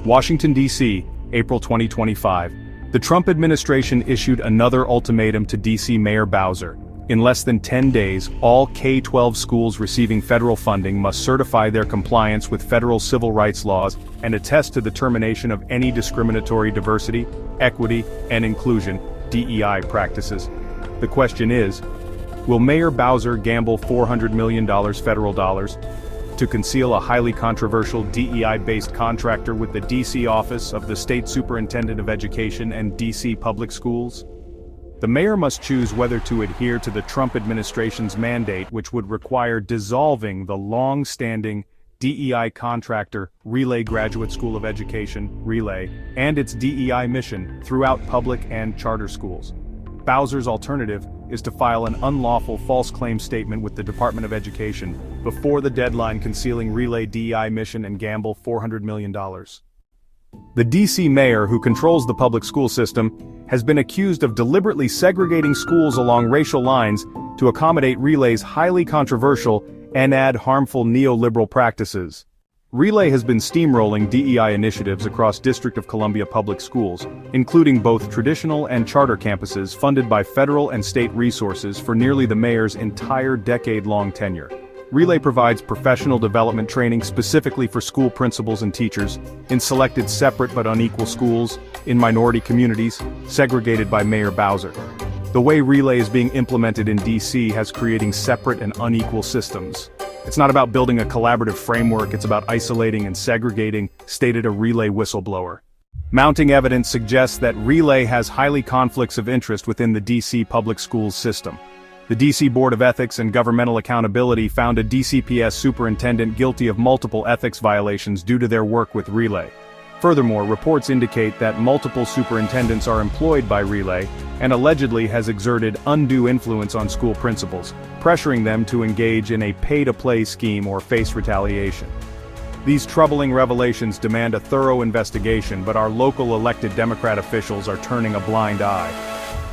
Washington, D.C., April 2025. The Trump administration issued another ultimatum to D.C. Mayor Bowser. In less than 10 days, all K-12 schools receiving federal funding must certify their compliance with federal civil rights laws and attest to the termination of any discriminatory diversity, equity, and inclusion (DEI) practices. The question is, will Mayor Bowser gamble $400 million federal dollars to conceal a highly controversial DEI-based contractor with the D.C. Office of the State Superintendent of Education and D.C. Public Schools? The mayor must choose whether to adhere to the Trump administration's mandate, which would require dissolving the long-standing DEI contractor Relay Graduate School of Education, Relay, and its DEI mission throughout public and charter schools. Bowser's alternative is to file an unlawful false claim statement with the Department of Education before the deadline, concealing Relay DEI mission and gamble $400 million. The D.C. mayor, who controls the public school system, has been accused of deliberately segregating schools along racial lines to accommodate Relay's highly controversial and harmful neoliberal practices. Relay has been steamrolling DEI initiatives across District of Columbia public schools, including both traditional and charter campuses funded by federal and state resources for nearly the mayor's entire decade-long tenure. Relay provides professional development training specifically for school principals and teachers, in selected separate but unequal schools, in minority communities, segregated by Mayor Bowser. The way Relay is being implemented in D.C. has creating separate and unequal systems. It's not about building a collaborative framework, it's about isolating and segregating, stated a Relay whistleblower. Mounting evidence suggests that Relay has highly conflicts of interest within the D.C. public schools system. The D.C. Board of Ethics and Governmental Accountability found a DCPS superintendent guilty of multiple ethics violations due to their work with Relay. Furthermore, reports indicate that multiple superintendents are employed by Relay and allegedly has exerted undue influence on school principals, pressuring them to engage in a pay-to-play scheme or face retaliation. These troubling revelations demand a thorough investigation, but our local elected Democrat officials are turning a blind eye.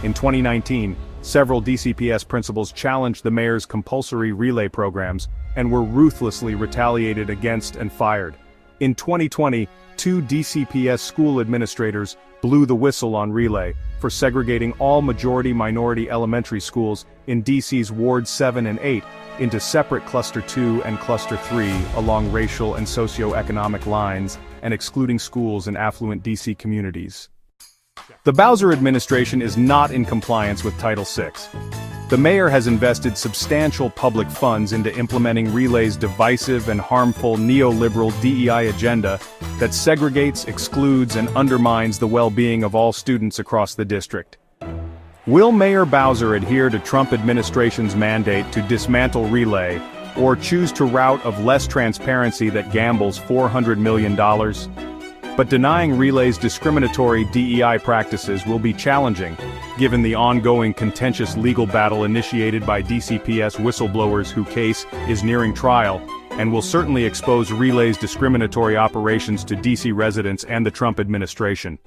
In 2019, several DCPS principals challenged the mayor's compulsory Relay programs and were ruthlessly retaliated against and fired. In 2020, 2 DCPS school administrators blew the whistle on Relay for segregating all majority-minority elementary schools in DC's Ward 7 and 8 into separate Cluster 2 and Cluster 3 along racial and socioeconomic lines and excluding schools in affluent DC communities. The Bowser administration is not in compliance with Title VI. The mayor has invested substantial public funds into implementing Relay's divisive and harmful neoliberal DEI agenda that segregates, excludes, and undermines the well-being of all students across the district. Will Mayor Bowser adhere to Trump administration's mandate to dismantle Relay, or choose to route of less transparency that gambles $400 million? But denying Relay's discriminatory DEI practices will be challenging, given the ongoing contentious legal battle initiated by DCPS whistleblowers whose case is nearing trial, and will certainly expose Relay's discriminatory operations to DC residents and the Trump administration.